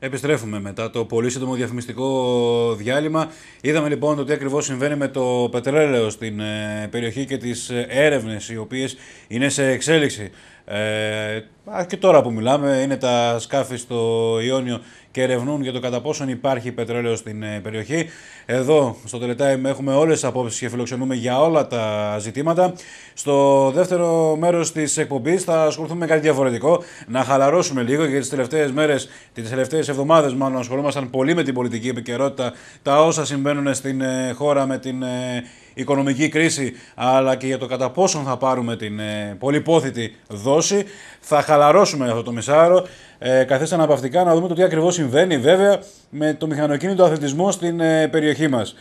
Επιστρέφουμε μετά το πολύ σύντομο διαφημιστικό διάλειμμα. Είδαμε λοιπόν το τι ακριβώς συμβαίνει με το πετρέλαιο στην περιοχή και τις έρευνες οι οποίες είναι σε εξέλιξη. Και τώρα που μιλάμε είναι τα σκάφη στο Ιόνιο και ερευνούν για το κατά πόσον υπάρχει πετρέλαιο στην περιοχή. Εδώ στο Teletime έχουμε όλες τις απόψεις και φιλοξενούμε για όλα τα ζητήματα. Στο δεύτερο μέρος της εκπομπής θα ασχοληθούμε με κάτι διαφορετικό. Να χαλαρώσουμε λίγο, γιατί τις τελευταίες μέρες, τις τελευταίες εβδομάδες μάλλον, ασχολούμασταν πολύ με την πολιτική επικαιρότητα, τα όσα συμβαίνουν στην χώρα με την οικονομική κρίση, αλλά και για το κατά πόσον θα πάρουμε την πολυπόθητη δόση. Θα χαλαρώσουμε αυτό το μισάωρο, καθίστε αναπαυτικά να δούμε το τι ακριβώς συμβαίνει βέβαια με το μηχανοκίνητο αθλητισμό στην περιοχή μας.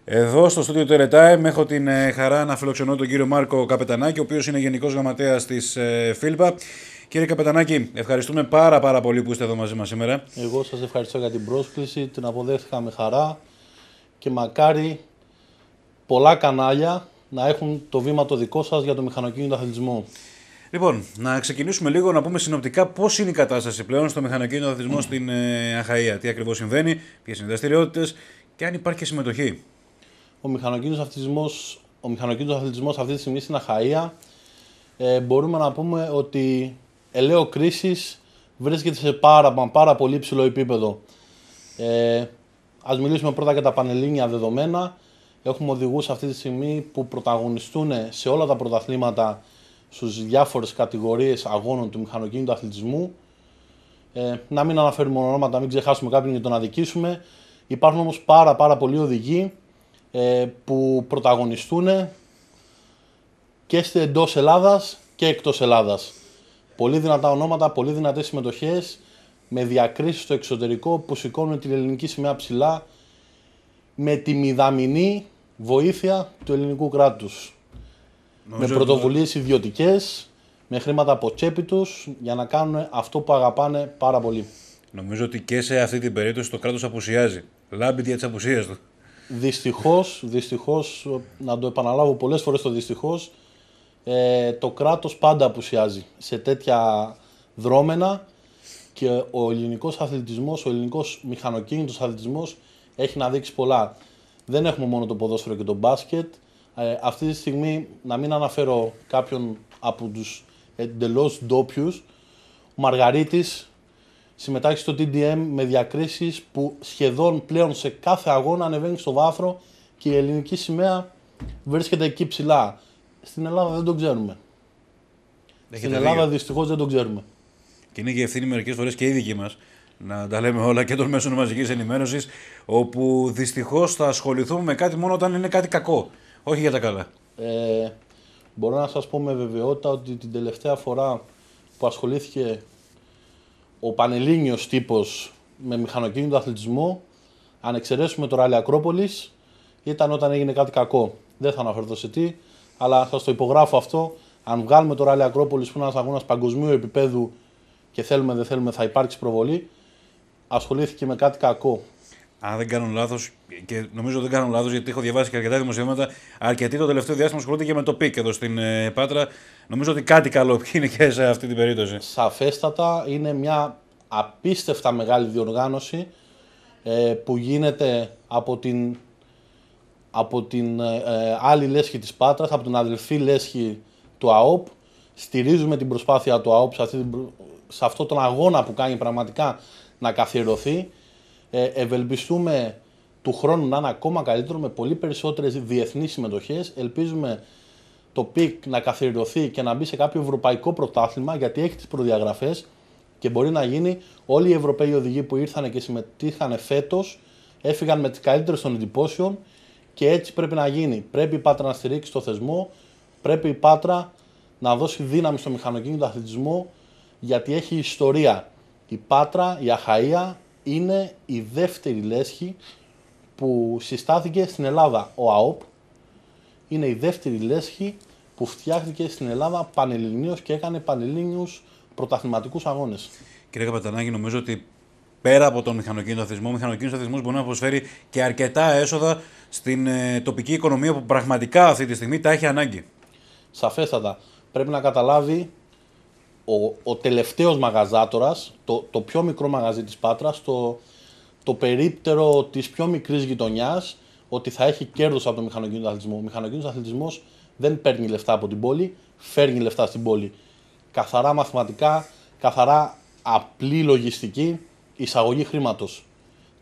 Εδώ στο στούντιο του Teletime έχω την χαρά να φιλοξενώ τον κύριο Μάρκο Καπετανάκη, ο οποίος είναι Γενικός Γραμματέας της ΦΙΛΠΑ. Κύριε Καπετανάκη, ευχαριστούμε πάρα πολύ που είστε εδώ μαζί μας σήμερα. Εγώ σας ευχαριστώ για την πρόσκληση, την αποδέχτηκα με χαρά και μακάρι πολλά κανάλια να έχουν το βήμα το δικό σας για το μηχανοκίνητο αθλητισμό. Λοιπόν, να ξεκινήσουμε λίγο να πούμε συνοπτικά πώς είναι η κατάσταση πλέον στο μηχανοκίνητο αθλητισμό στην Αχαΐα. Τι ακριβώς συμβαίνει, ποιες είναι οι δραστηριότητες και αν υπάρχει και συμμετοχή. Ο μηχανοκίνητος αθλητισμός αυτή τη στιγμή στην Αχαΐα μπορούμε να πούμε ότι ελαίο κρίσης βρίσκεται σε πάρα πολύ υψηλό επίπεδο. Ας μιλήσουμε πρώτα για τα πανελλήνια δεδομένα. Έχουμε οδηγούς αυτή τη στιγμή που πρωταγωνιστούν σε όλα τα πρωταθλήματα στους διάφορες κατηγορίες αγώνων του μηχανοκίνητου αθλητισμού. Να μην αναφέρουμε ονόματα, να μην ξεχάσουμε κάποιον και τον αδικήσουμε. Υπάρχουν όμως πάρα πολλοί οδηγοί που πρωταγωνιστούν και εντός Ελλάδας και εκτός Ελλάδας. Πολύ δυνατά ονόματα, πολύ δυνατές συμμετοχές, με διακρίσεις στο εξωτερικό που σηκώνουν την ελληνική σημαία ψηλά με τη μηδαμινή βοήθεια του ελληνικού κράτους. Με πρωτοβουλίες ιδιωτικές, με χρήματα από τσέπη τους, για να κάνουν αυτό που αγαπάνε πάρα πολύ. Νομίζω ότι και σε αυτή την περίπτωση το κράτος απουσιάζει. Λάμπει δια της απουσίας του. Δυστυχώς, να το επαναλάβω πολλές φορές το δυστυχώς, το κράτος πάντα απουσιάζει σε τέτοια δρόμενα και ο ελληνικός αθλητισμός, ο ελληνικός μηχανοκίνητος αθλητισμός έχει να δείξει πολλά. Δεν έχουμε μόνο το ποδόσφαιρο και το μπάσκετ. Αυτή τη στιγμή, να μην αναφέρω κάποιον από τους εντελώς ντόπιους, ο Μαργαρίτης συμμετάχει στο TDM με διακρίσεις που σχεδόν πλέον σε κάθε αγώνα ανεβαίνει στο βάθρο και η ελληνική σημαία βρίσκεται εκεί ψηλά. Στην Ελλάδα δεν το ξέρουμε. Στην Ελλάδα δυστυχώς δεν το ξέρουμε. Και είναι και ευθύνη μερικές φορές και η δική μας, να τα λέμε όλα και των μέσων μαζικής ενημέρωσης, όπου δυστυχώς θα ασχοληθούμε με κάτι μόνο όταν είναι κάτι κακό, όχι για τα καλά. Μπορώ να σας πω με βεβαιότητα ότι την τελευταία φορά που ασχολήθηκε ο πανελλήνιος τύπος με μηχανοκίνητο αθλητισμό, αν εξαιρέσουμε το Ράλι Ακρόπολης, ήταν όταν έγινε κάτι κακό. Δεν θα αναφερθώ σε τι, αλλά σας το υπογράφω αυτό. Αν βγάλουμε το Ράλι Ακρόπολης, που είναι ένας αγώνας παγκοσμίου επίπεδου και θέλουμε δεν θέλουμε θα υπάρξει προβολή, ασχολήθηκε με κάτι κακό. Αν δεν κάνω λάθος, και νομίζω δεν κάνω λάθος γιατί έχω διαβάσει και αρκετά δημοσιεύματα, αρκετοί το τελευταίο διάστημα ασχολούνται και με το ΠΙΚ εδώ στην Πάτρα. Νομίζω ότι κάτι καλό είναι και σε αυτή την περίπτωση. Σαφέστατα είναι μια απίστευτα μεγάλη διοργάνωση που γίνεται από την άλλη λέσχη της Πάτρας, από την αδελφή λέσχη του ΑΟΠ. Στηρίζουμε την προσπάθεια του ΑΟΠ σε αυτό τον αγώνα που κάνει πραγματικά να καθιερωθεί. Ευελπιστούμε του χρόνου να είναι ακόμα καλύτερο με πολύ περισσότερες διεθνείς συμμετοχές. Ελπίζουμε το ΠΙΚ να καθιερωθεί και να μπει σε κάποιο ευρωπαϊκό πρωτάθλημα, γιατί έχει τις προδιαγραφές και μπορεί να γίνει. Όλοι οι Ευρωπαίοι οδηγοί που ήρθαν και συμμετείχαν φέτος έφυγαν με τις καλύτερες των εντυπώσεων και έτσι πρέπει να γίνει. Πρέπει η Πάτρα να στηρίξει το θεσμό, πρέπει η Πάτρα να δώσει δύναμη στο μηχανοκίνητο αθλητισμό, γιατί έχει ιστορία. Η Πάτρα, η Αχαΐα, είναι η δεύτερη λέσχη που συστάθηκε στην Ελλάδα. Ο ΑΟΠ είναι η δεύτερη λέσχη που φτιάχτηκε στην Ελλάδα πανελληνίως και έκανε πανελλήνιους πρωταθληματικούς αγώνες. Κύριε Καπετανάκη, νομίζω ότι πέρα από τον μηχανοκίνητο αθλητισμό, ο μηχανοκίνητος αθλητισμός μπορεί να προσφέρει και αρκετά έσοδα στην τοπική οικονομία που πραγματικά αυτή τη στιγμή τα έχει ανάγκη. Σαφέστατα. Πρέπει να καταλάβει ο τελευταίος μαγαζάτορας, το πιο μικρό μαγαζί της Πάτρας, το περίπτερο της πιο μικρής γειτονιάς, ότι θα έχει κέρδος από το μηχανοκίνητο αθλητισμό. Ο μηχανοκίνητος αθλητισμός δεν παίρνει λεφτά από την πόλη, φέρνει λεφτά στην πόλη. Καθαρά μαθηματικά, καθαρά απλή λογιστική, εισαγωγή χρήματος.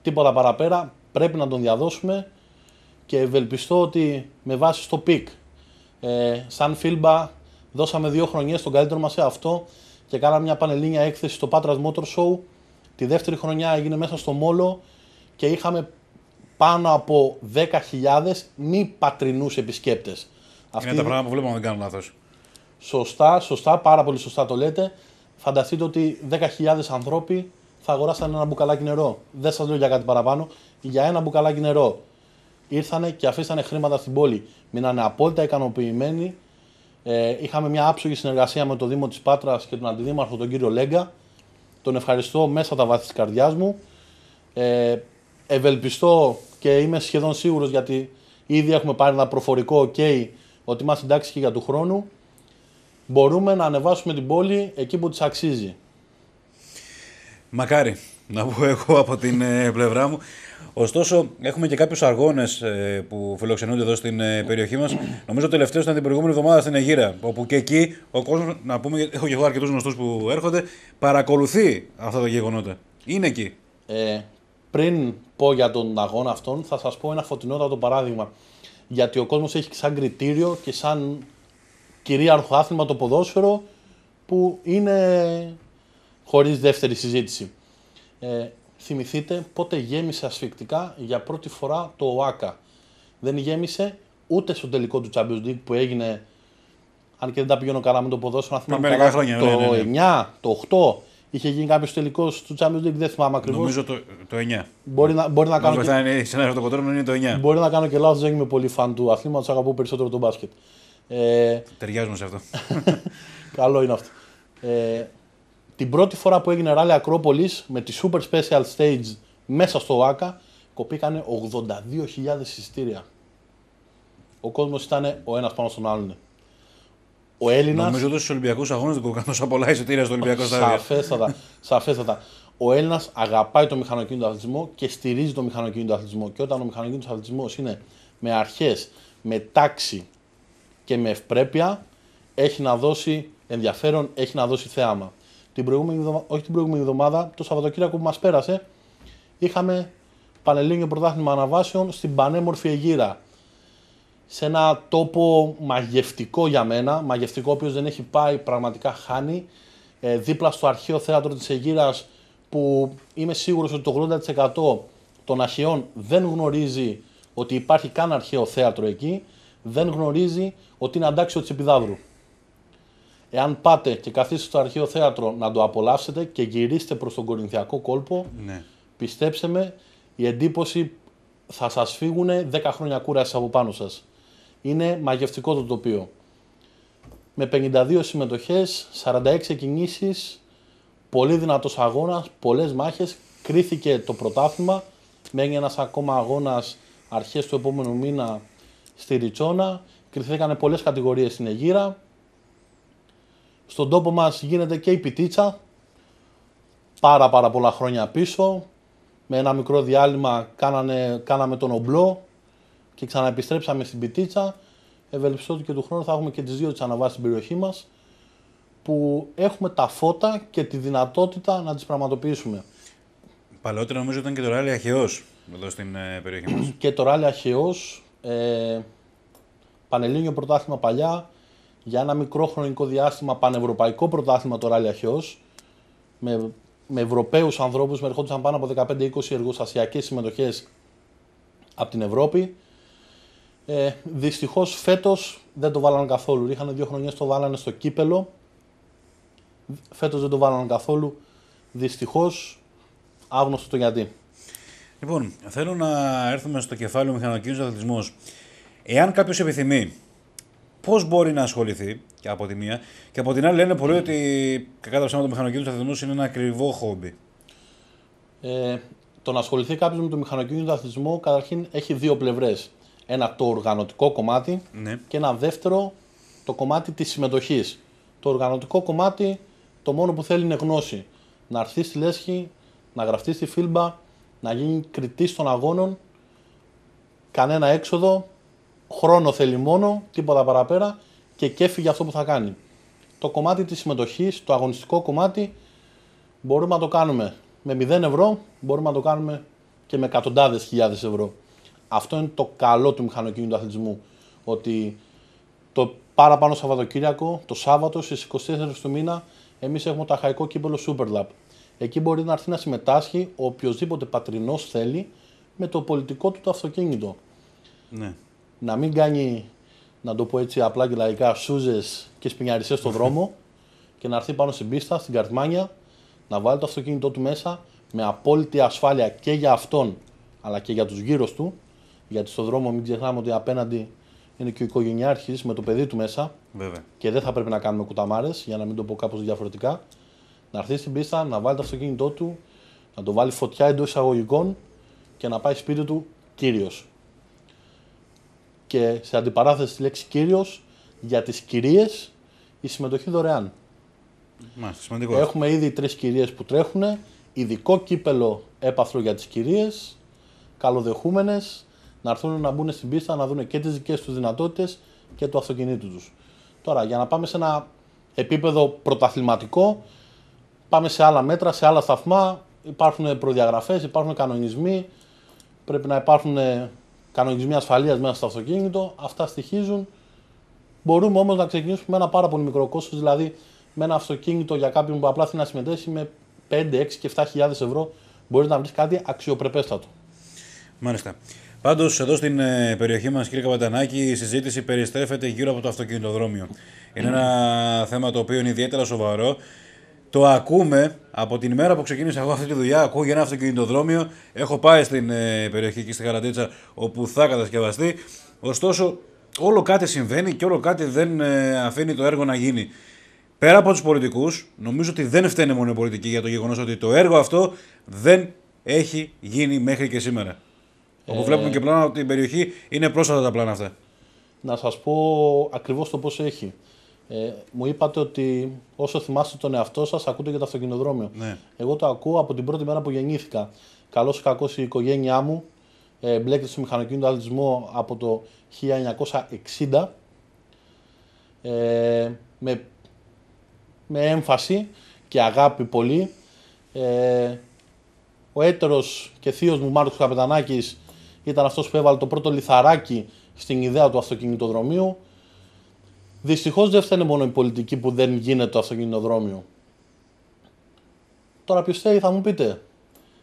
Τίποτα παραπέρα, πρέπει να τον διαδώσουμε και ευελπιστώ ότι με βάση στο πικ, σαν Φίλμπα, δώσαμε 2 χρονιές τον καλύτερο μας σε αυτό και κάναμε μια πανελλήνια έκθεση στο Πάτρας Motor Show. Τη δεύτερη χρονιά έγινε μέσα στο Μόλο και είχαμε πάνω από 10.000 μη πατρινούς επισκέπτες. Είναι τα πράγματα που βλέπουμε να δεν κάνουν λάθος. Σωστά, πάρα πολύ σωστά το λέτε. Φανταστείτε ότι 10.000 ανθρώποι θα αγοράσαν ένα μπουκαλάκι νερό. Δεν σας λέω για κάτι παραπάνω, για ένα μπουκαλάκι νερό. Ήρθανε και αφήσανε χρήματα στην πόλη. Μείνανε απόλυτα ικανοποιημένοι. Είχαμε μια άψογη συνεργασία με το Δήμο της Πάτρας και τον Αντιδήμαρχο, τον κύριο Λέγκα. Τον ευχαριστώ μέσα τα βάθη της καρδιάς μου. Ευελπιστώ και είμαι σχεδόν σίγουρος, γιατί ήδη έχουμε πάρει ένα προφορικό OK ότι είμαστε εντάξει και για του χρόνου. Μπορούμε να ανεβάσουμε την πόλη εκεί που της αξίζει. Μακάρι να πω εγώ από την πλευρά μου. Ωστόσο, έχουμε και κάποιους αγώνες που φιλοξενούνται εδώ στην περιοχή μας. Νομίζω ο τελευταίος ήταν την προηγούμενη εβδομάδα στην Αιγύρα. Όπου και εκεί ο κόσμος, να πούμε, έχω και εγώ αρκετούς γνωστούς που έρχονται, παρακολουθεί αυτά τα γεγονότα. Είναι εκεί. Πριν πω για τον αγώνα αυτόν, θα σας πω ένα φωτεινότατο παράδειγμα. Γιατί ο κόσμος έχει σαν κριτήριο και σαν κυρίαρχο άθλημα το ποδόσφαιρο, που είναι χωρίς δεύτερη συζήτηση. Θυμηθείτε πότε γέμισε ασφικτικά για πρώτη φορά το ΟΑΚΑ. Δεν γέμισε ούτε στο τελικό του Champions League που έγινε, αν και δεν τα πηγαίνω καλά με το ποδόσφαιρο, να θυμάμαι καλά, χρόνια, το 9, το 8, είχε γίνει κάποιος τελικός του Champions League, δεν θυμάμαι ακριβώς. Νομίζω το 9. Μπορεί να κάνω και... σε ένα το είναι το 9. Μπορεί να κάνω και λάθος, δεν είμαι πολύ φαν του αθλήματος, αγαπώ περισσότερο το μπάσκετ. Ταιριάζουμε σε αυτό. Καλό είναι αυτό. Την πρώτη φορά που έγινε ράλι Ακρόπολης με τη Super Special Stage μέσα στο ΟΑΚΑ, κοπήκανε 82.000 εισιτήρια. Ο κόσμος ήταν ο ένας πάνω στον άλλον. Ο Έλληνας... Νομίζω ότι στους Ολυμπιακούς αγώνες δεν κοπήκαν τόσα πολλά εισιτήρια στο Ολυμπιακό στάδιο. Σαφέστατα. Ο Έλληνας αγαπάει το μηχανοκίνητο αθλητισμό και στηρίζει το μηχανοκίνητο αθλητισμό. Και όταν ο μηχανοκίνητος αθλητισμός είναι με αρχές, με τάξη και με ευπρέπεια, έχει να δώσει ενδιαφέρον, έχει να δώσει θέαμα. Την προηγούμενη εβδομάδα, το Σαββατοκύριακο που μας πέρασε, είχαμε Πανελλήνιο Πρωτάθλημα Αναβάσεων στην πανέμορφη Αιγύρα. Σε ένα τόπο μαγευτικό για μένα, μαγευτικό, ο οποίος δεν έχει πάει, πραγματικά χάνει, δίπλα στο αρχαίο θέατρο της Αιγύρας, που είμαι σίγουρος ότι το 80% των Αχαιών δεν γνωρίζει ότι υπάρχει καν αρχαίο θέατρο εκεί, δεν γνωρίζει ότι είναι αντάξιο της Επιδαύρου. Εάν πάτε και καθίσετε στο αρχαίο θέατρο να το απολαύσετε και γυρίστε προς τον Κορινθιακό κόλπο, ναι, πιστέψτε με, η εντύπωση θα σας φύγουν 10 χρόνια κούρασης από πάνω σας. Είναι μαγευτικό το τοπίο. Με 52 συμμετοχές, 46 κινήσεις, πολύ δυνατός αγώνας, πολλές μάχες, κρίθηκε το πρωτάθλημα, μένει ένας ακόμα αγώνας αρχές του επόμενου μήνα στη Ριτσόνα, κριθήκανε πολλές κατηγορίες στην Αιγύρα. Στον τόπο μας γίνεται και η πιτίτσα, πάρα πολλά χρόνια πίσω. Με ένα μικρό διάλειμμα κάναμε τον ομπλό και ξαναεπιστρέψαμε στην πιτίτσα. Ευελπιστώ ότι και του χρόνου θα έχουμε και τις δύο τις αναβάσεις στην περιοχή μας, που έχουμε τα φώτα και τη δυνατότητα να τις πραγματοποιήσουμε. Παλαιότερα νομίζω ήταν και το ράλι Αχαιός εδώ στην περιοχή μας. Και το ράλι Αχαιός, Πανελλήνιο Πρωτάθλημα παλιά, για ένα μικρό χρονικό διάστημα πανευρωπαϊκό πρωτάθλημα το ράλι Αχαιός, με Ευρωπαίους ανθρώπους, με ερχόντουσαν πάνω από 15-20 εργοστασιακές συμμετοχές από την Ευρώπη. Δυστυχώς φέτος δεν το βάλανε καθόλου. Είχαν 2 χρονιές, το βάλανε στο κύπελο. Φέτος δεν το βάλανε καθόλου. Δυστυχώς, άγνωστο το γιατί. Λοιπόν, θέλω να έρθουμε στο κεφάλαιο μηχανοκίνητος αθλητισμός. Εάν κάποιος επιθυμεί, πώς μπορεί να ασχοληθεί, και από τη μία, και από την άλλη λένε πολλοί ότι κατά τα ψέματα το μηχανοκίνητος αθλητισμός είναι ένα ακριβό χόμπι. Το να ασχοληθεί κάποιος με το μηχανοκίνητο αθλητισμό καταρχήν έχει 2 πλευρές. Ένα το οργανωτικό κομμάτι, ναι, και ένα δεύτερο το κομμάτι της συμμετοχής. Το οργανωτικό κομμάτι το μόνο που θέλει είναι γνώση. Να έρθει στη λέσχη, να γραφτεί στη Φίλμπα, να γίνει κριτής των αγώνων, κανένα έξοδο, χρόνο θέλει μόνο, τίποτα παραπέρα και κέφι για αυτό που θα κάνει. Το κομμάτι της συμμετοχής, το αγωνιστικό κομμάτι, μπορούμε να το κάνουμε με 0 ευρώ, μπορούμε να το κάνουμε και με εκατοντάδες χιλιάδες ευρώ. Αυτό είναι το καλό του μηχανοκίνητου αθλητισμού, ότι το παραπάνω Σαββατοκύριακο, το Σάββατο στις 24 του μήνα, εμείς έχουμε το αχαϊκό κύπελλο Superlap. Εκεί μπορεί να έρθει να συμμετάσχει ο οποιοσδήποτε πατρινός θέλει με το πολιτικό του το αυτοκίνητο. Ναι. Να μην κάνει, να το πω έτσι απλά και λαϊκά, σούζες και σπινιαρισές στον δρόμο και να έρθει πάνω στην πίστα, στην Καρτμάνια, να βάλει το αυτοκίνητό του μέσα με απόλυτη ασφάλεια και για αυτόν αλλά και για τους γύρω του. Γιατί στον δρόμο μην ξεχνάμε ότι απέναντι είναι και ο οικογενειάρχης με το παιδί του μέσα. Βέβαια. Και δεν θα πρέπει να κάνουμε κουταμάρες, για να μην το πω κάπως διαφορετικά. Να έρθει στην πίστα, να βάλει το αυτοκίνητό του, να το βάλει φωτιά εντός εισαγωγικών και να πάει σπίτι του κύριος. Και σε αντιπαράθεση τη λέξη κύριος, για τις κυρίες η συμμετοχή δωρεάν. Μάλιστα, σημαντικό. Έχουμε ήδη 3 κυρίες που τρέχουν, ειδικό κύπελο έπαθλο για τις κυρίες, καλοδεχούμενες, να έρθουν να μπουν στην πίστα, να δουν και τις δικές τους δυνατότητες και το αυτοκινήτου τους. Τώρα, για να πάμε σε ένα επίπεδο πρωταθληματικό, πάμε σε άλλα μέτρα, σε άλλα σταθμά, υπάρχουν προδιαγραφές, υπάρχουν κανονισμοί, πρέπει να υπάρχουν κανονισμοί ασφαλείας μέσα στο αυτοκίνητο, αυτά στοιχίζουν. Μπορούμε όμως να ξεκινήσουμε με ένα πάρα πολύ μικρό κόστος, δηλαδή με ένα αυτοκίνητο για κάποιον που απλά θέλει να συμμετέχει με 5, 6 και 7.000 ευρώ, μπορεί να βρει κάτι αξιοπρεπέστατο. Μάλιστα. Πάντως, εδώ στην περιοχή μας, κύριε Καπετανάκη, η συζήτηση περιστρέφεται γύρω από το αυτοκινητοδρόμιο. Είναι ένα θέμα το οποίο είναι ιδιαίτερα σοβαρό. Το ακούμε από την ημέρα που ξεκίνησα εγώ αυτή τη δουλειά. Ακούω για ένα αυτοκινητοδρόμιο. Έχω πάει στην περιοχή εκεί στη Χαραντίτσα, όπου θα κατασκευαστεί. Ωστόσο, όλο κάτι συμβαίνει και όλο κάτι δεν αφήνει το έργο να γίνει. Πέρα από τους πολιτικούς, νομίζω ότι δεν φταίνε μόνο οι πολιτικοί για το γεγονός ότι το έργο αυτό δεν έχει γίνει μέχρι και σήμερα. Όπου βλέπουμε και πλάνα από την περιοχή, είναι πρόσφατα τα πλάνα αυτά. Να σας πω ακριβώς το πώς έχει. Μου είπατε ότι όσο θυμάστε τον εαυτό σας, ακούτε για το αυτοκινητοδρόμιο. Ναι. Εγώ το ακούω από την πρώτη μέρα που γεννήθηκα. Καλώς ή κακώς η οικογένειά μου μπλέκεται στο μηχανοκίνητο αθλητισμό από το 1960 με έμφαση και αγάπη πολύ. Ο έτερος και θείος μου Μάρκος Καπετανάκης ήταν αυτός που έβαλε το πρώτο λιθαράκι στην ιδέα του αυτοκινητοδρομίου. Δυστυχώς δεν φταίνε μόνο οι πολιτικοί που δεν γίνεται το αυτοκινητοδρόμιο. Τώρα ποιος θέλει θα μου πείτε.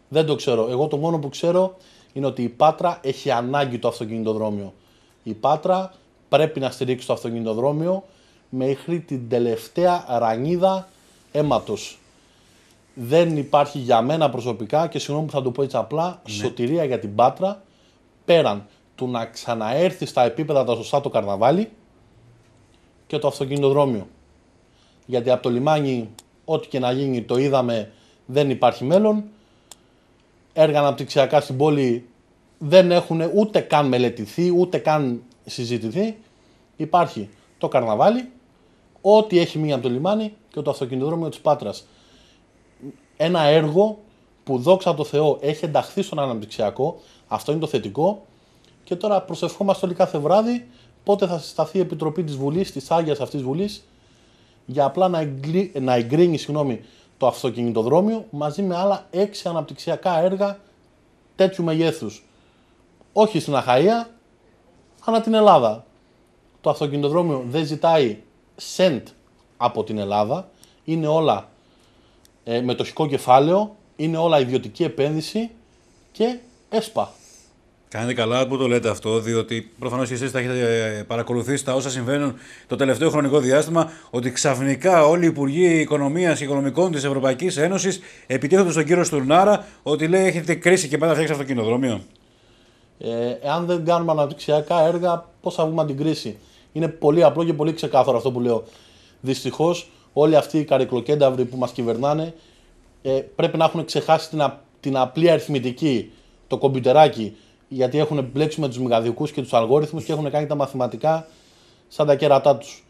Δεν το ξέρω. Εγώ το μόνο που ξέρω είναι ότι η Πάτρα έχει ανάγκη το αυτοκινητοδρόμιο. Η Πάτρα πρέπει να στηρίξει το αυτοκινητοδρόμιο μέχρι την τελευταία ρανίδα αίματος. Δεν υπάρχει για μένα προσωπικά, και συγγνώμη που θα το πω έτσι απλά, σωτηρία για την Πάτρα πέραν του να ξαναέρθει στα επίπεδα τα σωστά το καρναβάλι και το αυτοκινητοδρόμιο. Γιατί από το λιμάνι, ό,τι και να γίνει, το είδαμε, δεν υπάρχει μέλλον. Έργα αναπτυξιακά στην πόλη δεν έχουν ούτε καν μελετηθεί, ούτε καν συζητηθεί. Υπάρχει το καρναβάλι, ό,τι έχει μείνει από το λιμάνι και το αυτοκινητοδρόμιο της Πάτρας. Ένα έργο που δόξα τω Θεώ έχει ενταχθεί στον αναπτυξιακό, αυτό είναι το θετικό. Και τώρα προσευχόμαστε όλοι κάθε βράδυ πότε θα συσταθεί η Επιτροπή της Βουλής, της Άγιας αυτής Βουλής, για απλά να εγκρίνει το αυτοκινητοδρόμιο μαζί με άλλα 6 αναπτυξιακά έργα τέτοιου μεγέθους. Όχι στην Αχαΐα, ανά την Ελλάδα. Το αυτοκινητοδρόμιο δεν ζητάει σεντ από την Ελλάδα, είναι όλα μετοχικό κεφάλαιο, είναι όλα ιδιωτική επένδυση και ΕΣΠΑ. Κάνετε καλά που το λέτε αυτό, διότι προφανώς και εσείς θα έχετε παρακολουθήσει τα όσα συμβαίνουν το τελευταίο χρονικό διάστημα, ότι ξαφνικά όλοι οι Υπουργοί Οικονομίας και Οικονομικών της Ευρωπαϊκής Ένωσης επιτίθονται στον κύριο Στουρνάρα ότι λέει έχετε κρίση και πάντα φτιάξει αυτοκινητοδρόμιο. Εάν δεν κάνουμε αναπτυξιακά έργα, πώς θα βγούμε από την κρίση. Είναι πολύ απλό και πολύ ξεκάθαρο αυτό που λέω. Δυστυχώς, όλοι αυτοί οι καρυκλοκένταυροι που μας κυβερνάνε πρέπει να έχουν ξεχάσει την απλή αριθμητική, το κομπιουτεράκι, γιατί έχουν μπλέξει με τους μηγαδικούς και τους αλγόριθμους και έχουν κάνει τα μαθηματικά σαν τα κέρατά τους.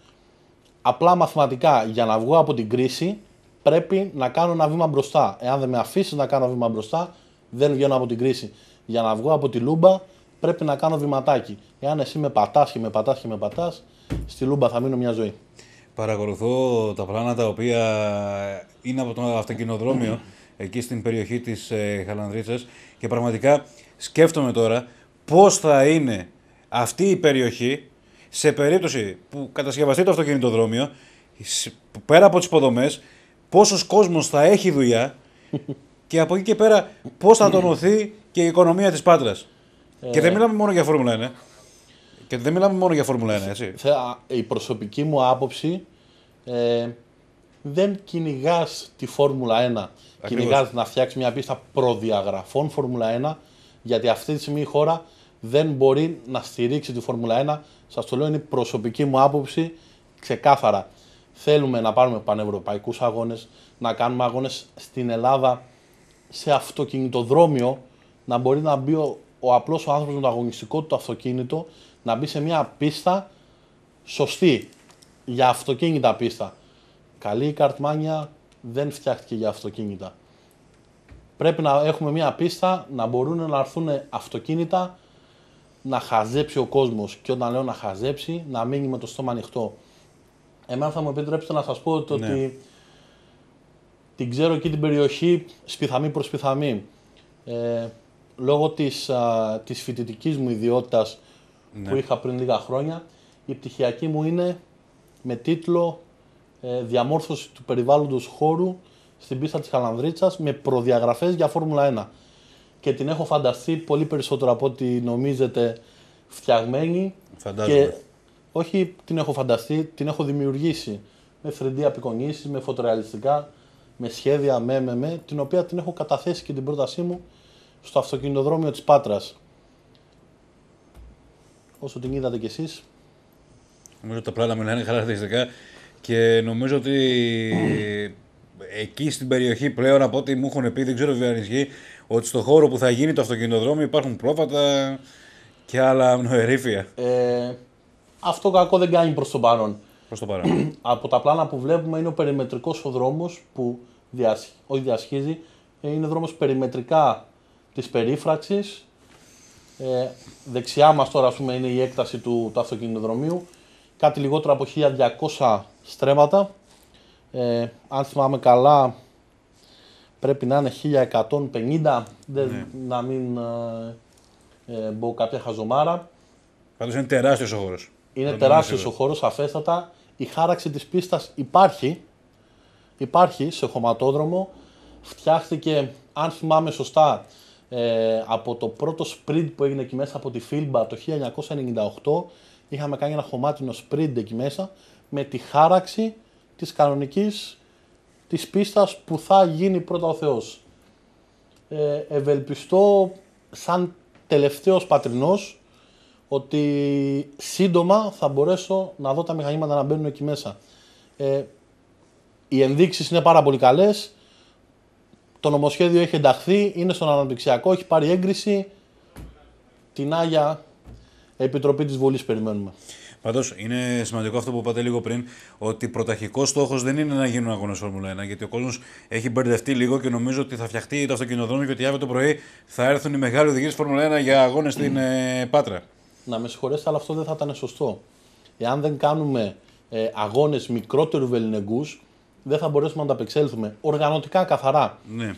Απλά μαθηματικά, για να βγω από την κρίση, πρέπει να κάνω ένα βήμα μπροστά. Εάν δεν με αφήσει να κάνω βήμα μπροστά, δεν βγαίνω από την κρίση. Για να βγω από τη λούμπα, πρέπει να κάνω βηματάκι. Εάν εσύ με πατάς και με πατάς και με πατάς, στη λούμπα θα μείνω μια ζωή. Παρακολουθώ τα πλάνα τα οποία είναι από το αυτοκινοδρόμιο εκεί στην περιοχή της Χαλανδρίτσας και πραγματικά σκέφτομαι τώρα πώς θα είναι αυτή η περιοχή σε περίπτωση που κατασκευαστεί το αυτοκινητοδρόμιο, πέρα από τις υποδομές, πόσος κόσμος θα έχει δουλειά και από εκεί και πέρα πώς θα τονωθεί και η οικονομία της Πάτρας. Και δεν μιλάμε μόνο για Φόρμουλα 1. Και δεν μιλάμε μόνο για Φόρμουλα 1, έτσι. Η προσωπική μου άποψη, δεν κυνηγάς τη Φόρμουλα 1. Κυνηγάς να φτιάξει μια πίστα προδιαγραφών Φόρμουλα 1, γιατί αυτή τη στιγμή η χώρα δεν μπορεί να στηρίξει τη Φόρμουλα 1. Σας το λέω, είναι η προσωπική μου άποψη ξεκάθαρα. Θέλουμε να πάρουμε πανευρωπαϊκούς αγώνες, να κάνουμε αγώνες στην Ελλάδα σε αυτοκινητοδρόμιο, να μπορεί να μπει ο απλός ο άνθρωπος με το αγωνιστικό του αυτοκίνητο, να μπει σε μια πίστα σωστή, για αυτοκίνητα πίστα. Καλή η καρτμάνια δεν φτιάχτηκε για αυτοκίνητα. Πρέπει να έχουμε μια πίστα, να μπορούν να έρθουν αυτοκίνητα, να χαζέψει ο κόσμος. Και όταν λέω να χαζέψει, να μείνει με το στόμα ανοιχτό. Εμένα θα μου επιτρέψετε να σας πω ότι την ξέρω εκεί την περιοχή σπιθαμή προς σπιθαμή. Λόγω της φοιτητικής μου ιδιότητας που είχα πριν λίγα χρόνια, η πτυχιακή μου είναι με τίτλο «Διαμόρφωση του περιβάλλοντος χώρου στην πίστα της Χαλανδρίτσας με προδιαγραφές για Φόρμουλα 1». Και την έχω φανταστεί πολύ περισσότερο από ό,τι νομίζετε φτιαγμένη. Φαντάζομαι. Και όχι την έχω φανταστεί, την έχω δημιουργήσει με 3D απεικονίσεις, με φωτορεαλιστικά, με σχέδια, την οποία την έχω καταθέσει και την πρότασή μου στο αυτοκινητοδρόμιο της Πάτρας. Όσο την είδατε κι εσείς. Νομίζω ότι τα πλάνα μιλάνε χαρακτηριστικά και νομίζω ότι εκεί στην περιοχή πλέον, από ό,τι μου έχουν πει, δεν ξέρω βέβαια αν ισχύει, ότι στο χώρο που θα γίνει το αυτοκινητοδρόμιο υπάρχουν πρόβατα και άλλα νοερήφια. Αυτό κακό δεν κάνει προς το παρόν. Προς το παρόν. Από τα πλάνα που βλέπουμε είναι ο περιμετρικός ο δρόμος που όχι διασχίζει, είναι δρόμος περιμετρικά της περίφραξης. Δεξιά μας τώρα, ας πούμε, είναι η έκταση του αυτοκινητοδρομίου. Κάτι λιγότερο από 1200 στρέμματα. Αν θυμάμαι καλά, πρέπει να είναι 1150, να μην μπω κάποια χαζομάρα. Πάντως είναι τεράστιος ο χώρος. Είναι τεράστιος ο χώρος, αφέστατα. Η χάραξη της πίστας υπάρχει σε χωματόδρομο. Φτιάχτηκε, αν θυμάμαι σωστά, από το πρώτο sprint που έγινε εκεί μέσα από τη Φίλμπα το 1998. Είχαμε κάνει ένα χωμάτινο sprint εκεί μέσα με τη χάραξη της κανονικής της πίστας που θα γίνει πρώτα ο Θεός. Ευελπιστώ σαν τελευταίος πατρινός ότι σύντομα θα μπορέσω να δω τα μηχανήματα να μπαίνουν εκεί μέσα. Οι ενδείξεις είναι πάρα πολύ καλές. Το νομοσχέδιο έχει ενταχθεί, είναι στον αναπτυξιακό, έχει πάρει έγκριση. Την Άγια Επιτροπή της Βουλής περιμένουμε. Πάντως είναι σημαντικό αυτό που είπατε λίγο πριν, ότι πρωταρχικός στόχος δεν είναι να γίνουν αγώνες Φόρμουλα 1, γιατί ο κόσμος έχει μπερδευτεί λίγο και νομίζω ότι θα φτιαχτεί το αυτοκινητοδρόμιο και ότι αύριο το πρωί θα έρθουν οι μεγάλοι οδηγοί της Φόρμουλα 1 για αγώνες στην Πάτρα. Να με συγχωρέσετε, αλλά αυτό δεν θα ήταν σωστό. Εάν δεν κάνουμε αγώνες μικρότερου βεληνικούς, δεν θα μπορέσουμε να τα απεξέλθουμε. Οργανωτικά καθαρά. Ναι.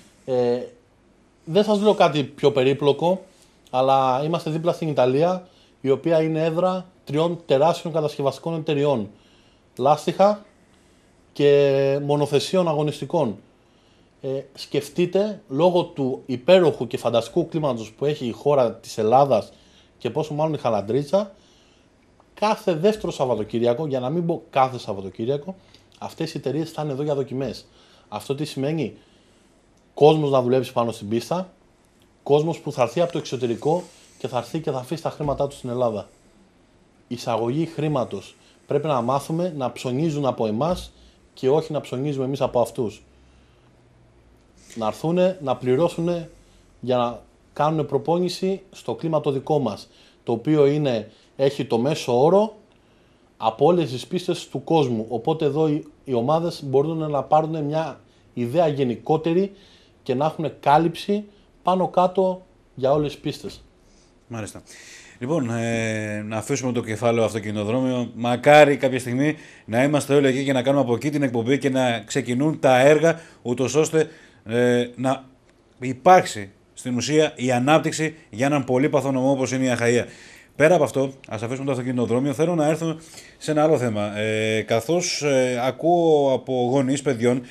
Δεν σας λέω κάτι πιο περίπλοκο, αλλά είμαστε δίπλα στην Ιταλία, η οποία είναι έδρα 3 τεράστιων κατασκευαστικών εταιριών. Λάστιχα και μονοθεσίων αγωνιστικών. Σκεφτείτε, λόγω του υπέροχου και φανταστικού κλίματος που έχει η χώρα της Ελλάδας και πόσο μάλλον η Χαλανδρίτσα, κάθε δεύτερο Σαββατοκύριακο, για να μην πω κάθε Σαββατοκύριακο, αυτές οι εταιρείες θα είναι εδώ για δοκιμές. Αυτό τι σημαίνει? Κόσμος να δουλέψει πάνω στην πίστα, κόσμος που θα έρθει από το εξωτερικό και θα έρθει και θα αφήσει τα χρήματά του στην Ελλάδα. Εισαγωγή χρήματος. Πρέπει να μάθουμε να ψωνίζουν από εμάς και όχι να ψωνίζουμε εμείς από αυτούς. Να έρθουν, να πληρώσουν για να κάνουν προπόνηση στο κλίμα το δικό μας, το οποίο έχει το μέσο όρο από όλες τις πίστες του κόσμου. Οπότε εδώ οι ομάδες μπορούν να πάρουν μια ιδέα γενικότερη και να έχουν κάλυψη πάνω κάτω για όλες τις πίστες. Μάλιστα. Λοιπόν, να αφήσουμε το κεφάλαιο αυτοκινητοδρόμιο. Μακάρι κάποια στιγμή να είμαστε όλοι εκεί και να κάνουμε από εκεί την εκπομπή και να ξεκινούν τα έργα, ούτως ώστε να υπάρξει στην ουσία η ανάπτυξη για έναν πολύπαθο νομό όπως είναι η Αχαΐα. Πέρα από αυτό, ας αφήσουμε το αυτοκινητοδρόμιο, θέλω να έρθω σε ένα άλλο θέμα. Καθώς ακούω από γονείς παιδιών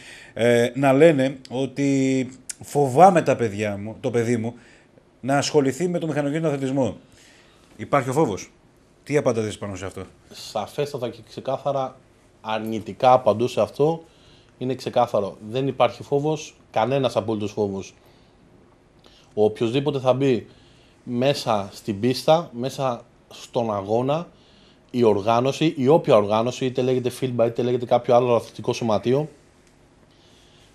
να λένε ότι φοβάμαι το παιδί μου να ασχοληθεί με το μηχανοκίνητο αθλητισμό. Υπάρχει ο φόβος. Τι απαντάτε πάνω σε αυτό? Σαφέστατα και ξεκάθαρα αρνητικά απαντώ σε αυτό. Είναι ξεκάθαρο. Δεν υπάρχει φόβος, κανένας απόλυτος φόβος. Ο οποιοσδήποτε θα μπει μέσα στην πίστα, μέσα στον αγώνα, η οργάνωση, η όποια οργάνωση, είτε λέγεται FILBA είτε λέγεται κάποιο άλλο αθλητικό σωματείο,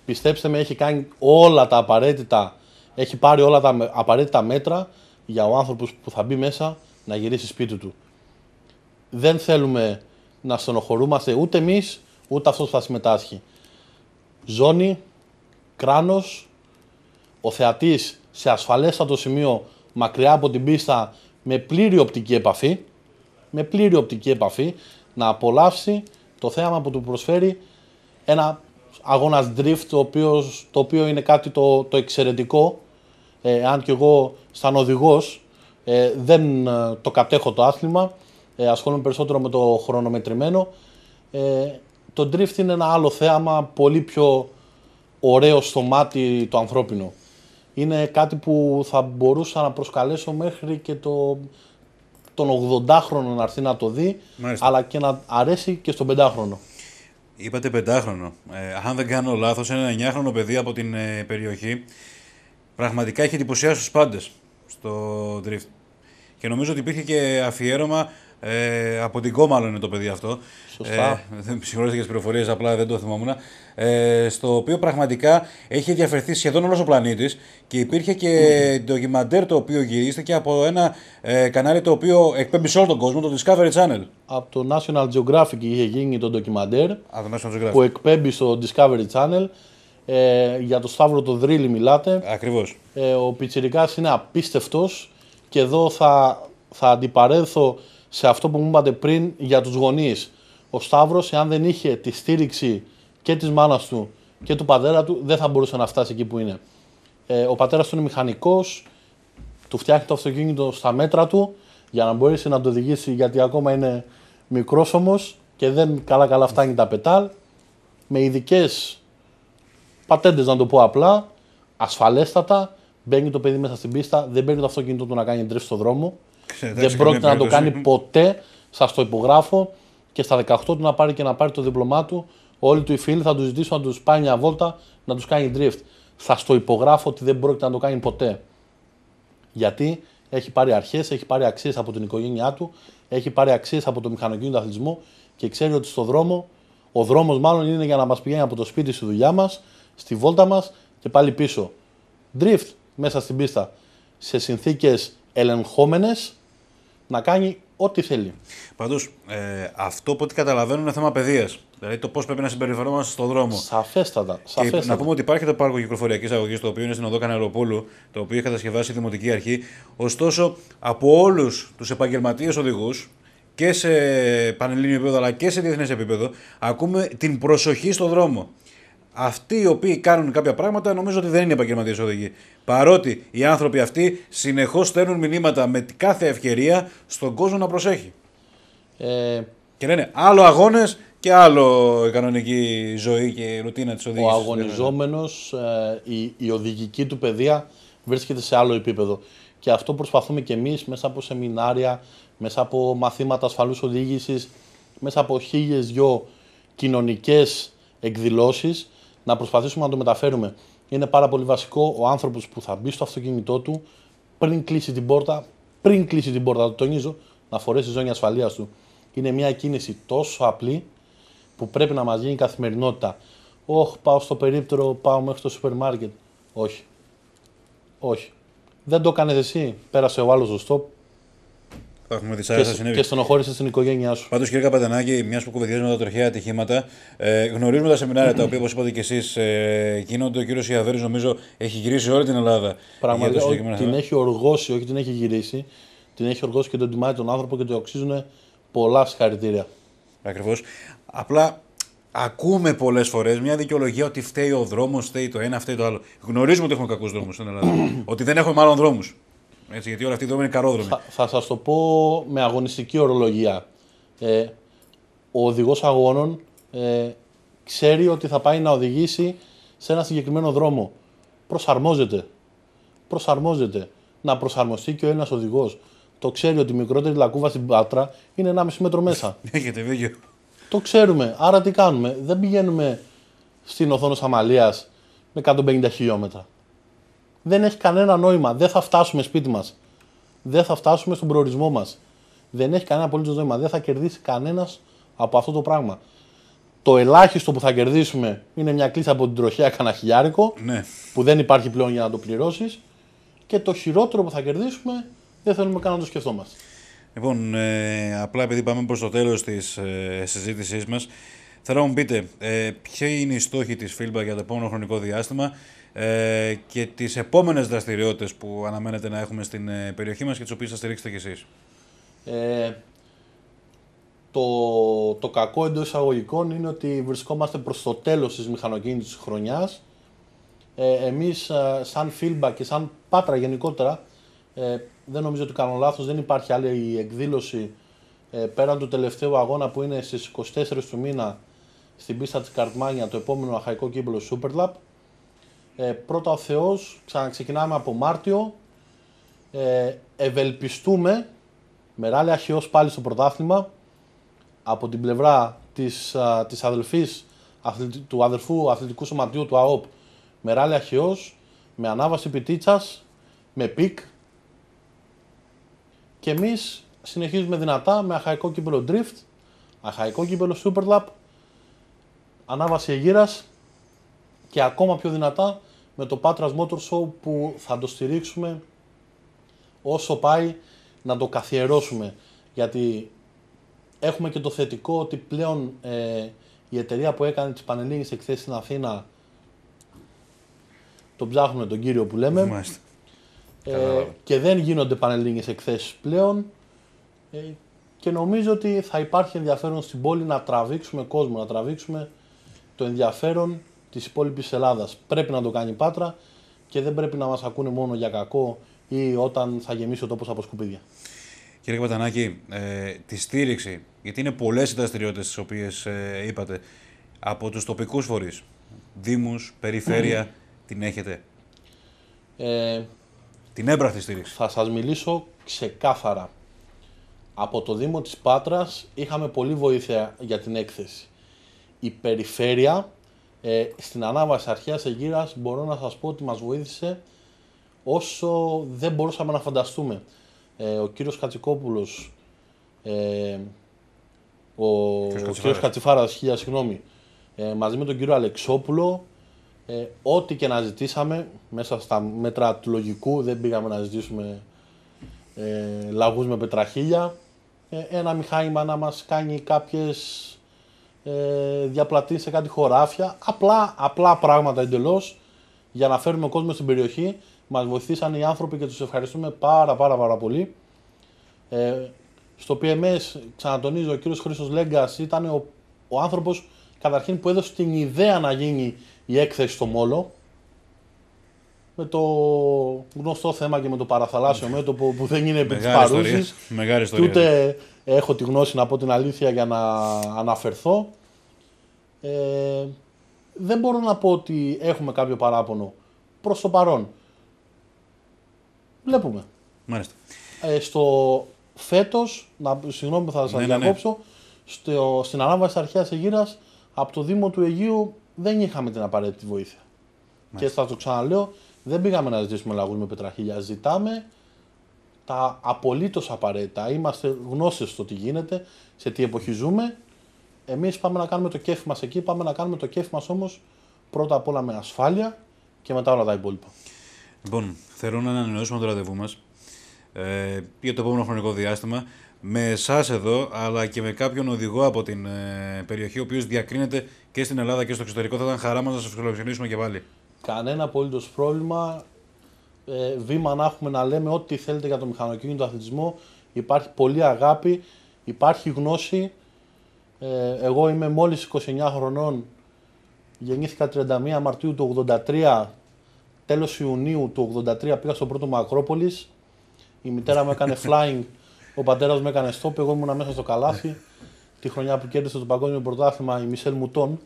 πιστέψτε με, έχει κάνει όλα τα απαραίτητα, έχει πάρει όλα τα απαραίτητα μέτρα για ο άνθρωπος που θα μπει μέσα να γυρίσει σπίτι του. Δεν θέλουμε να στενοχωρούμαστε ούτε εμείς, ούτε αυτός που θα συμμετάσχει. Ζώνη, κράνος, ο θεατής σε ασφαλέστατο σημείο, μακριά από την πίστα, με πλήρη οπτική επαφή, να απολαύσει το θέαμα που του προσφέρει ένα αγώνας drift, το οποίο είναι κάτι το εξαιρετικό. Αν και εγώ σαν οδηγός δεν το κατέχω το άθλημα, ασχολούμαι περισσότερο με το χρονομετρημένο. Το drift είναι ένα άλλο θέαμα, πολύ πιο ωραίο στο μάτι το ανθρώπινο. Είναι κάτι που θα μπορούσα να προσκαλέσω μέχρι και τον 80χρονο να έρθει να το δει, μάλιστα, αλλά και να αρέσει και στον 5χρονο. Είπατε 5χρονο. Αν δεν κάνω λάθος, ένα 9χρονο παιδί από την περιοχή πραγματικά έχει εντυπωσιάσει τους πάντες στο drift. Και νομίζω ότι υπήρχε και αφιέρωμα από την Κόμαλο είναι το παιδί αυτό. Σωστά. Συγχωρείτε για τις πληροφορίες, απλά δεν το θυμόμουν. Στο οποίο πραγματικά έχει ενδιαφερθεί σχεδόν όλος ο πλανήτης και υπήρχε και ντοκιμαντέρ το οποίο γυρίστηκε από ένα κανάλι το οποίο εκπέμπει σε όλο τον κόσμο, το Discovery Channel. Από το National Geographic είχε γίνει το ντοκιμαντέρ που εκπέμπει στο Discovery Channel. Για το Σταύρο το Δρύλι μιλάτε. Ακριβώς. Ο πιτσιρικάς είναι απίστευτος και εδώ θα αντιπαρέλθω σε αυτό που μου είπατε πριν για τους γονείς. Ο Σταύρος, εάν δεν είχε τη στήριξη και της μάνας του και του πατέρα του, δεν θα μπορούσε να φτάσει εκεί που είναι. Ο πατέρας του είναι μηχανικός, του φτιάχνει το αυτοκίνητο στα μέτρα του για να μπορέσει να το οδηγήσει, γιατί ακόμα είναι μικρός όμως και δεν καλά φτάνει τα πετάλ. Με ειδικές πατέντες, να το πω απλά, ασφαλέστατα, μπαίνει το παιδί μέσα στην πίστα, δεν παίρνει το αυτοκίνητο του να κάνει drift στο δρόμο. Δεν πρόκειται να το κάνει ποτέ, σας το υπογράφω, και στα 18 του να πάρει το δίπλωμά του, όλοι του οι φίλοι θα του ζητήσουν να τους πάει μια βόλτα να τους κάνει drift. Σας το υπογράφω ότι δεν πρόκειται να το κάνει ποτέ. Γιατί έχει πάρει αρχές, έχει πάρει αξίες από την οικογένειά του, έχει πάρει αξίες από το μηχανοκίνητο αθλητισμό και ξέρει ότι στο δρόμο, ο δρόμος μάλλον είναι για να μας πηγαίνει από το σπίτι στη δουλειά μας, στη βόλτα μας και πάλι πίσω. Drift μέσα στην πίστα, σε συνθήκες ελεγχόμενες, να κάνει ό,τι θέλει. Πάντως, αυτό από ό,τι καταλαβαίνω είναι θέμα παιδείας. Δηλαδή το πώς πρέπει να συμπεριφερόμαστε στον δρόμο. Σαφέστατα. Και να πούμε ότι υπάρχει το πάρκο κυκλοφοριακής αγωγής, το οποίο είναι στην οδό Κανελοπούλου, το οποίο έχει κατασκευάσει η Δημοτική Αρχή. Ωστόσο, από όλους τους επαγγελματίες οδηγούς, και σε πανελλήνιο επίπεδο αλλά και σε διεθνές επίπεδο, ακούμε την προσοχή στον δρόμο. Αυτοί οι οποίοι κάνουν κάποια πράγματα νομίζω ότι δεν είναι επαγγελματίες οδηγοί. Παρότι οι άνθρωποι αυτοί συνεχώς στέλνουν μηνύματα με κάθε ευκαιρία στον κόσμο να προσέχει. Και λένε άλλο αγώνες και άλλο η κανονική ζωή και η ρουτίνα της οδήγησης. Ο αγωνιζόμενος, η οδηγική του παιδεία βρίσκεται σε άλλο επίπεδο. Και αυτό προσπαθούμε και εμείς μέσα από σεμινάρια, μέσα από μαθήματα ασφαλούς οδήγησης, μέσα από 1002 κοινωνικές εκδηλώσεις, να προσπαθήσουμε να το μεταφέρουμε. Είναι πάρα πολύ βασικό ο άνθρωπος που θα μπει στο αυτοκίνητό του πριν κλείσει την πόρτα, το τονίζω, να φορέσει ζώνη ασφαλείας του. Είναι μια κίνηση τόσο απλή που πρέπει να μας γίνει καθημερινότητα. Πάω στο περίπτερο, πάω μέχρι το σούπερ μάρκετ. Όχι. Δεν το έκανες εσύ, πέρασε ο άλλος στο stop. Θα έχουμε δυσάρεστα συνέβη. Και στενοχώρησε την οικογένειά σου. Πάντως, κύριε Καπατανάκη, μια που κουβεντιάζουμε τα τροχαία ατυχήματα, γνωρίζουμε τα σεμινάρια τα οποία, όπως είπατε και εσείς, γίνονται. Ο κύριος Ιαβέρης, νομίζω, έχει γυρίσει όλη την Ελλάδα. Πραγματικά την έχει οργώσει, όχι την έχει γυρίσει. Την έχει οργώσει και τον τιμάει τον άνθρωπο και του αξίζουν πολλά συγχαρητήρια. Ακριβώς. Απλά ακούμε πολλές φορές μια δικαιολογία ότι φταίει ο δρόμος, φταίει το ένα, φταίει το άλλο. Γνωρίζουμε ότι έχουμε κακούς δρόμους στην Ελλάδα. Ότι δεν έχουμε μάλλον δρόμους. Έτσι, γιατί όλοι αυτοί οι δρόμοι είναι καρόδρομοι. Θα σας το πω με αγωνιστική ορολογία. Ο οδηγός αγώνων ξέρει ότι θα πάει να οδηγήσει σε ένα συγκεκριμένο δρόμο. Προσαρμόζεται. Να προσαρμοστεί και ο Έλληνας οδηγός. Το ξέρει ότι η μικρότερη λακκούβα στην Πάτρα είναι 1,5 μέτρο μέσα. Έχετε δίκιο. Το ξέρουμε. Άρα τι κάνουμε? Δεν πηγαίνουμε στην Οθόνος Αμαλίας με 150 χιλιόμετρα. Δεν έχει κανένα νόημα. Δεν θα φτάσουμε σπίτι μας. Δεν θα φτάσουμε στον προορισμό μας. Δεν έχει κανένα απολύτως νόημα. Δεν θα κερδίσει κανένας από αυτό το πράγμα. Το ελάχιστο που θα κερδίσουμε είναι μια κλίση από την τροχέα κανένα χιλιάρικο, Ναι. που δεν υπάρχει πλέον για να το πληρώσεις. Και το χειρότερο που θα κερδίσουμε δεν θέλουμε καν να το σκεφτόμαστε. Λοιπόν, απλά επειδή πάμε προς το τέλος της συζήτησής μας, θέλω να μου πείτε ποιοι είναι οι στόχοι της Feedback για το επόμενο χρονικό διάστημα και τις επόμενες δραστηριότητες που αναμένετε να έχουμε στην περιοχή μας και τις οποίες θα στηρίξετε κι εσείς. Το κακό εντός εισαγωγικών είναι ότι βρισκόμαστε προς το τέλος της μηχανοκίνητης χρονιάς. Εμείς σαν Feedback και σαν Πάτρα γενικότερα, δεν νομίζω ότι κάνω λάθος, δεν υπάρχει άλλη εκδήλωση πέραν του τελευταίου αγώνα που είναι στις 24 του μήνα στην πίστα της Καρτμάνια, το επόμενο αχαϊκό κύπελλο Superlap. Πρώτα ο Θεός, ξαναξεκινάμε από Μάρτιο, ευελπιστούμε με ράλι αχαιός πάλι στο πρωτάθλημα από την πλευρά της του αδερφού αθλητικού σωματείου του ΑΟΠ, με ράλι αχαιός, με ανάβαση πιτίτσας, με πικ, και εμείς συνεχίζουμε δυνατά με αχαϊκό κύπελλο Drift, αχαϊκό κύπελλο Superlap, ανάβαση Αιγύρας και ακόμα πιο δυνατά με το Patras Motor Show που θα το στηρίξουμε όσο πάει να το καθιερώσουμε. Γιατί έχουμε και το θετικό ότι πλέον η εταιρεία που έκανε τις πανελλήνιες εκθέσεις στην Αθήνα, τον ψάχνουμε τον κύριο που λέμε, και δεν γίνονται πανελλήνιες εκθέσεις πλέον, και νομίζω ότι θα υπάρχει ενδιαφέρον στην πόλη να τραβήξουμε κόσμο, να τραβήξουμε το ενδιαφέρον της υπόλοιπης Ελλάδας. Πρέπει να το κάνει η Πάτρα και δεν πρέπει να μας ακούνε μόνο για κακό ή όταν θα γεμίσει ο τόπος από σκουπίδια. Κύριε Καπατανάκη, τη στήριξη, γιατί είναι πολλές οι δραστηριότητες τις οποίες είπατε, από τους τοπικούς φορείς, δήμους, περιφέρεια, την έχετε? Την έμπρακτη στήριξη. Θα σας μιλήσω ξεκάθαρα. Από το Δήμο της Πάτρας είχαμε πολύ βοήθεια για την έκθεση. Η περιφέρεια, στην ανάβαση αρχαίας Αιγύρας, μπορώ να σας πω ότι μας βοήθησε όσο δεν μπορούσαμε να φανταστούμε. Ο κύριος Κατσικόπουλος, ο κύριος Κατσιφάρας, μαζί με τον κύριο Αλεξόπουλο, ό,τι και να ζητήσαμε, μέσα στα μέτρα του λογικού, δεν πήγαμε να ζητήσουμε λαγούς με πετραχίλια, ένα μηχάνημα να μας κάνει κάποιες διαπλατήσεις σε κάτι χωράφια, απλά πράγματα εντελώς, για να φέρουμε κόσμο στην περιοχή. Μας βοηθήσαν οι άνθρωποι και τους ευχαριστούμε πάρα πολύ. Στο PMS, ξανατονίζω, ο κύριος Χρήστος Λέγκας ήταν ο άνθρωπος καταρχήν που έδωσε την ιδέα να γίνει η έκθεση στο Μόλο, με το γνωστό θέμα και με το παραθαλάσσιο μέτωπο που δεν είναι επί της παρούσης. Και ούτε έχω τη γνώση να πω την αλήθεια για να αναφερθώ. Δεν μπορώ να πω ότι έχουμε κάποιο παράπονο προς το παρόν. Βλέπουμε. Μάλιστα. Στο φέτος, συγγνώμη που θα σας διακόψω, στην ανάβαση αρχαίας Αιγύρας από το Δήμο του Αιγείου δεν είχαμε την απαραίτητη βοήθεια. Μάλιστα. Και θα το ξαναλέω, δεν πήγαμε να ζητήσουμε λαγούς με πετραχίλια. Ζητάμε τα απολύτως απαραίτητα. Είμαστε γνώστες στο τι γίνεται, σε τι εποχή ζούμε. Εμείς πάμε να κάνουμε το κέφι μας εκεί, πάμε να κάνουμε το κέφι μας όμως πρώτα απ' όλα με ασφάλεια και μετά όλα τα υπόλοιπα. Λοιπόν, θέλω να ανανεώσουμε το ραντεβού μας για το επόμενο χρονικό διάστημα. Με εσάς εδώ, αλλά και με κάποιον οδηγό από την περιοχή, ο οποίος διακρίνεται και στην Ελλάδα και στο εξωτερικό. Θα ήταν χαρά μας να σας φιλοξενήσουμε και πάλι. Κανένα απολύτως πρόβλημα. Βήμα να έχουμε να λέμε ό,τι θέλετε για το μηχανοκίνητο αθλητισμό. Υπάρχει πολλή αγάπη, υπάρχει γνώση. Εγώ είμαι μόλις 29 χρονών, γεννήθηκα 31 Μαρτίου του 83, τέλος Ιουνίου του 83 πήγα στο πρώτο μου Ακρόπολης. Η μητέρα μου έκανε flying, ο πατέρας μου έκανε stop, εγώ ήμουν μέσα στο καλάθι. Τη χρονιά που κέρδισε το παγκόσμιο πρωτάθλημα η Μισελ Μουτών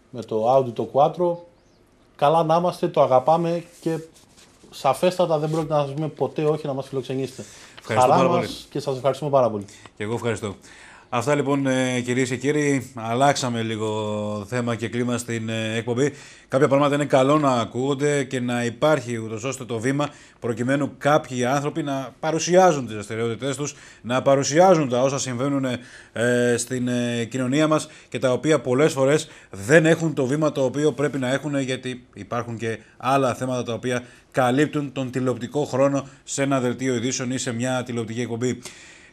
με το Audi το Quattro. Καλά να είμαστε, το αγαπάμε και σαφέστατα δεν πρόκειται να σας πούμε ποτέ όχι να μας φιλοξενήσετε. Χαρά μας και σας ευχαριστούμε πάρα πολύ. Και εγώ ευχαριστώ. Αυτά λοιπόν κυρίες και κύριοι, αλλάξαμε λίγο θέμα και κλίμα στην εκπομπή. Κάποια πράγματα είναι καλό να ακούγονται και να υπάρχει ούτως ώστε το βήμα προκειμένου κάποιοι άνθρωποι να παρουσιάζουν τις δραστηριότητές τους, να παρουσιάζουν τα όσα συμβαίνουν στην κοινωνία μας και τα οποία πολλές φορές δεν έχουν το βήμα το οποίο πρέπει να έχουν, γιατί υπάρχουν και άλλα θέματα τα οποία καλύπτουν τον τηλεοπτικό χρόνο σε ένα δελτίο ειδήσεων ή σε μια τηλεοπτική εκπομπή.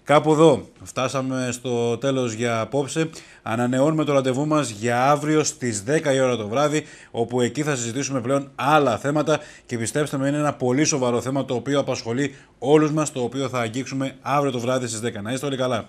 Κάπου εδώ φτάσαμε στο τέλος για απόψε. Ανανεώνουμε το ραντεβού μας για αύριο στις 10 η ώρα το βράδυ, όπου εκεί θα συζητήσουμε πλέον άλλα θέματα και πιστέψτε με, είναι ένα πολύ σοβαρό θέμα το οποίο απασχολεί όλους μας, το οποίο θα αγγίξουμε αύριο το βράδυ στις 10. Να είστε όλοι καλά.